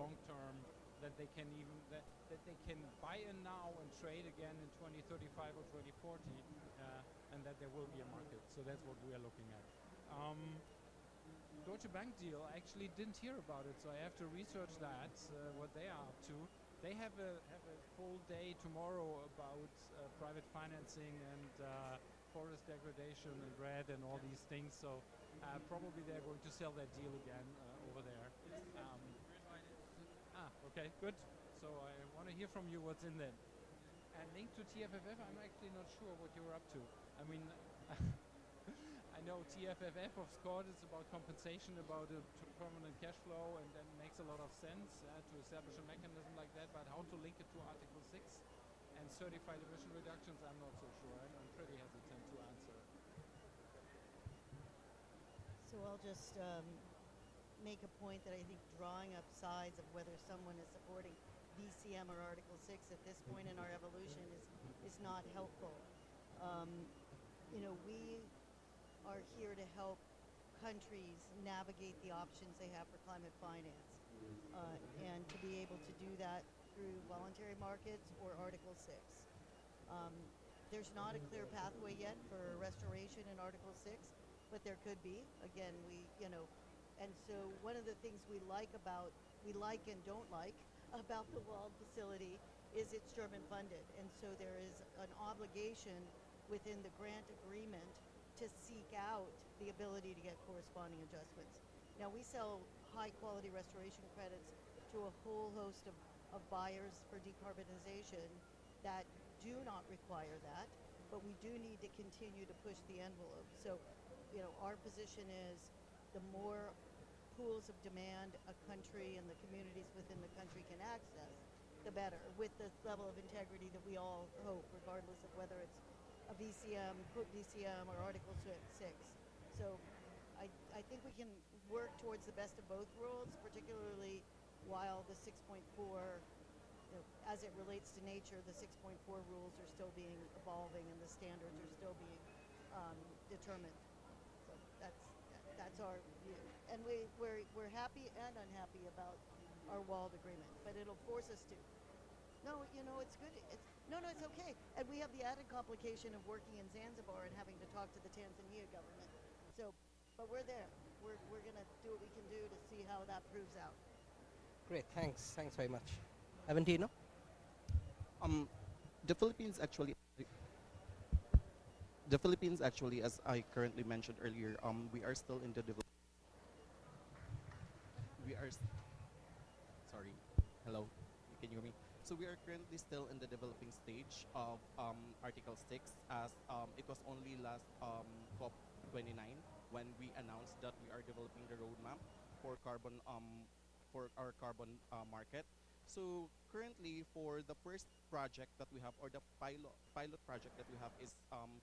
long-term, that they can that they can buy in now and trade again in 2035 or 2040, and that there will be a market. So that's what we are looking at. Deutsche Bank deal, I actually didn't hear about it, so I have to research that, what they are up to. They have a full day tomorrow about private financing and forest degradation and RED and all these things, so probably they're going to sell that deal again over there. Okay, good. So I want to hear from you what's in there. And linked to TFFF, I'm actually not sure what you're up to. I mean, I know TFFF, of course, it's about compensation, about a permanent cash flow, and then makes a lot of sense to establish a mechanism like that. But how to link it to Article 6 and certified emission reductions, I'm not so sure. I'm pretty hesitant to answer.
So I'll just make a point that I think drawing up sides of whether someone is supporting VCM or Article 6 at this point in our evolution is not helpful. We are here to help countries navigate the options they have for climate finance, and to be able to do that through voluntary markets or Article 6. There's not a clear pathway yet for restoration in Article 6, but there could be. Again, and so one of the things we like and don't like about the WALD facility is it's German funded, and so there is an obligation within the grant agreement to seek out the ability to get corresponding adjustments. Now we sell high quality restoration credits to a whole host of buyers for decarbonization that do not require that, but we do need to continue to push the envelope. So, our position is the more pools of demand a country and the communities within the country can access, the better, with the level of integrity that we all hope, regardless of whether it's a VCM, put VCM, or Article 6. So I think we can work towards the best of both worlds, particularly while the 6.4, as it relates to nature, the 6.4 rules are still being evolving and the standards are still being determined. So that's our view. And we're happy and unhappy about our WALD agreement, but it'll force us to. No, it's good. It's okay. And we have the added complication of working in Zanzibar and having to talk to the Tanzania government. So, but we're there. We're going to do what we can do to see how that proves out.
Great, thanks very much. Aventino?
The Philippines actually, as I currently mentioned earlier, we are still in the sorry, hello, can you hear me? So we are currently still in the developing stage of Article 6, as it was only last COP29 when we announced that we are developing the roadmap for our carbon market. So currently, for the first project that we have, or the pilot project that we have, is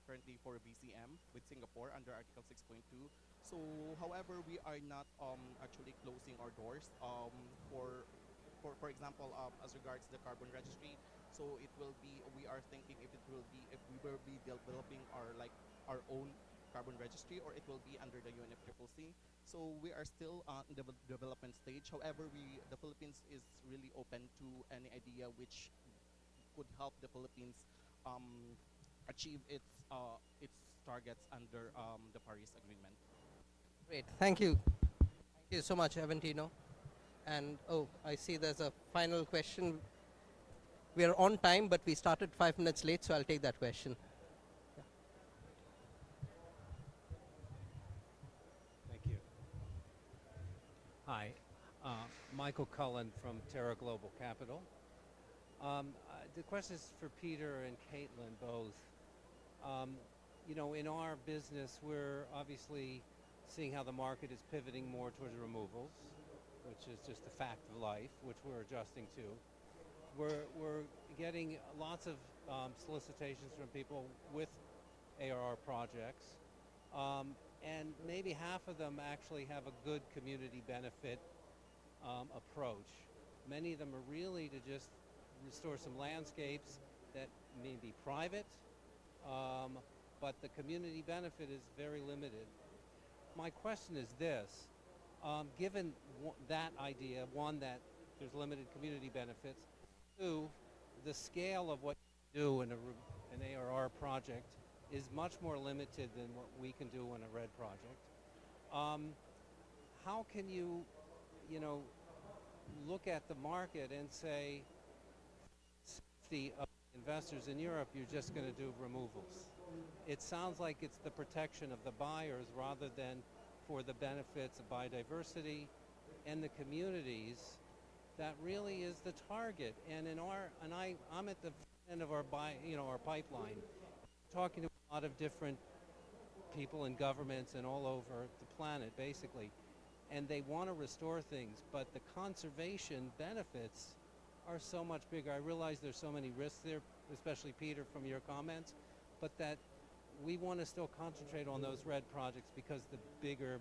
currently for BCM with Singapore under Article 6.2. So, however, we are not actually closing our doors for example, as regards the carbon registry. So we are thinking if we will be developing our own carbon registry, or it will be under the UNFCCC. So we are still in the development stage. However, the Philippines is really open to any idea which could help the Philippines achieve its targets under the Paris Agreement.
Great, thank you. Thank you so much, Aventino. And I see there's a final question. We are on time, but we started 5 minutes late, so I'll take that question.
Thank you. Hi, Michael Cullen from Terra Global Capital. The question is for Peter and Caitlin both. In our business, we're obviously seeing how the market is pivoting more towards removals, which is just a fact of life, which we're adjusting to. We're getting lots of solicitations from people with ARR projects, and maybe half of them actually have a good community benefit approach. Many of them are really to just restore some landscapes that may be private, but the community benefit is very limited. My question is this. Given that idea, one, that there's limited community benefits, two, the scale of what you do in an ARR project is much more limited than what we can do in a RED project. How can you look at the market and say, safety of investors in Europe, you're just going to do removals? It sounds like it's the protection of the buyers rather than for the benefits of biodiversity and the communities that really is the target. And I'm at the end of our pipeline, talking to a lot of different people in governments and all over the planet, basically. And they want to restore things, but the conservation benefits are so much bigger. I realize there's so many risks there, especially Peter from your comments, but that we want to still concentrate on those red projects because the bigger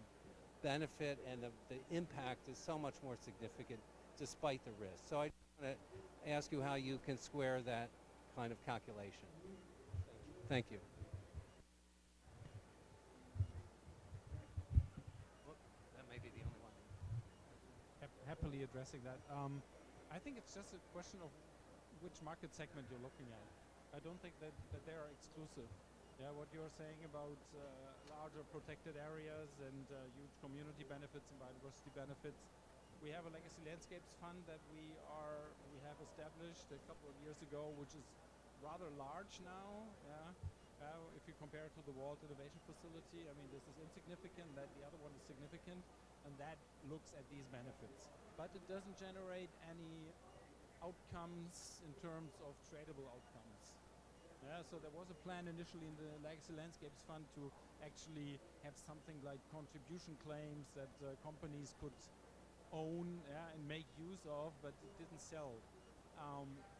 benefit and the impact is so much more significant despite the risk. So I want to ask you how you can square that kind of calculation. Thank you. Well, that may be the only one.
Happily addressing that. I think it's just a question of which market segment you're looking at. I don't think that they are exclusive. Yeah, what you're saying about larger protected areas and huge community benefits and biodiversity benefits. We have a legacy landscapes fund that we have established a couple of years ago, which is rather large now. Yeah, if you compare it to the WALD Innovation Facility, I mean this is insignificant. That the other one is significant, and that looks at these benefits, but it doesn't generate any outcomes in terms of tradable outcomes. Yeah, so there was a plan initially in the Legacy Landscapes Fund to actually have something like contribution claims that companies could own, yeah, and make use of, but it didn't sell.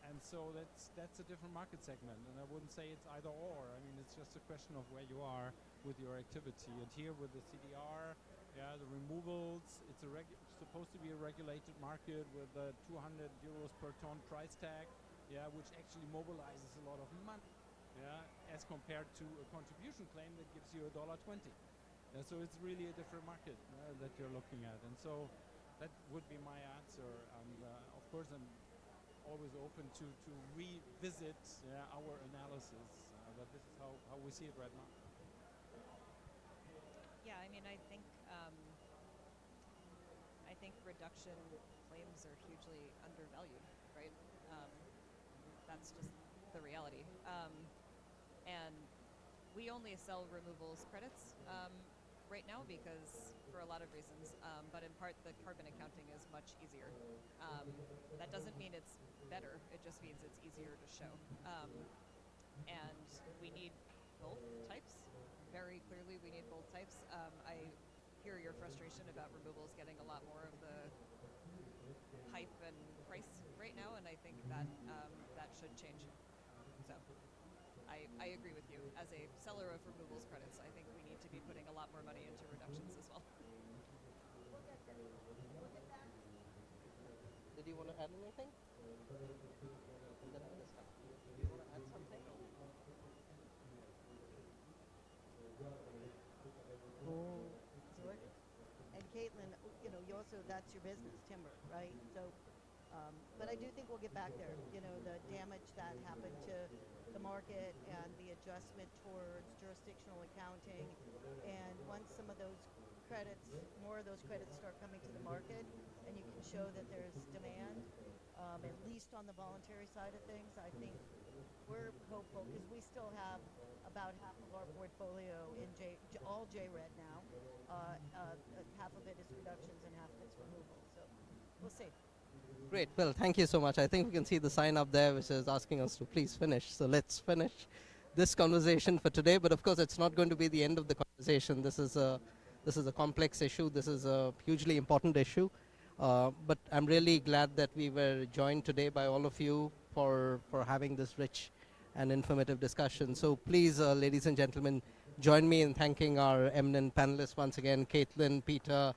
And so that's a different market segment, and I wouldn't say it's either or. I mean, it's just a question of where you are with your activity. And here with the CDR, yeah, the removals, it's supposed to be a regulated market with a 200 euros per ton price tag, yeah, which actually mobilizes a lot of money, yeah, as compared to a contribution claim that gives you $1.20. Yeah, so it's really a different market that you're looking at, and so that would be my answer. And of course, I'm always open to revisit our analysis, but this is how we see it right now.
Yeah, I mean, I think reduction claims are hugely undervalued, right? That's just the reality. And we only sell removals credits right now because for a lot of reasons, but in part the carbon accounting is much easier. That doesn't mean it's better, it just means it's easier to show. And we need both types. Very clearly we need both types. I hear your frustration about removals getting a lot more of the hype and price right now, and I think that that should change. So I agree with you. As a seller of removals credits, I think we need to be putting a lot more money into reductions as well.
Did you want to add anything? Did you want to add something?
And Caitlin, you know, you also, that's your business, timber, right? So, but I do think we'll get back there. You know, the damage that happened to the market and the adjustment towards jurisdictional accounting. And once some of those credits, more of those credits start coming to the market, and you can show that there's demand, at least on the voluntary side of things, I think we're hopeful because we still have about half of our portfolio in all J-Red now. Half of it is reductions and half of it's removal. So we'll see.
Great. Well, thank you so much. I think we can see the sign up there which is asking us to please finish. So let's finish this conversation for today. But of course, it's not going to be the end of the conversation. This is a complex issue. This is a hugely important issue. But I'm really glad that we were joined today by all of you for having this rich and informative discussion. So please, ladies and gentlemen, join me in thanking our eminent panelists once again, Caitlin, Peter,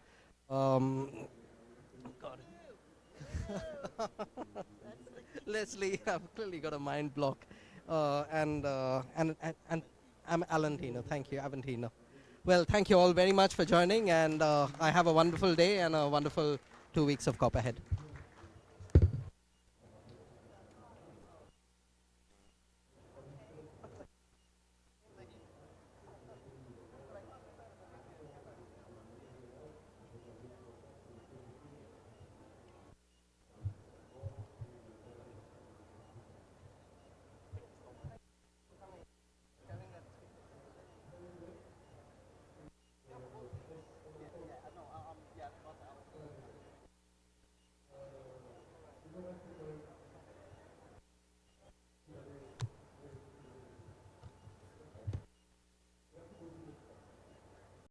Leslie. I've clearly got a mind block, and I'm Alantino. Thank you, Aventino. Well, thank you all very much for joining, and I have a wonderful day and a wonderful 2 weeks of COP ahead.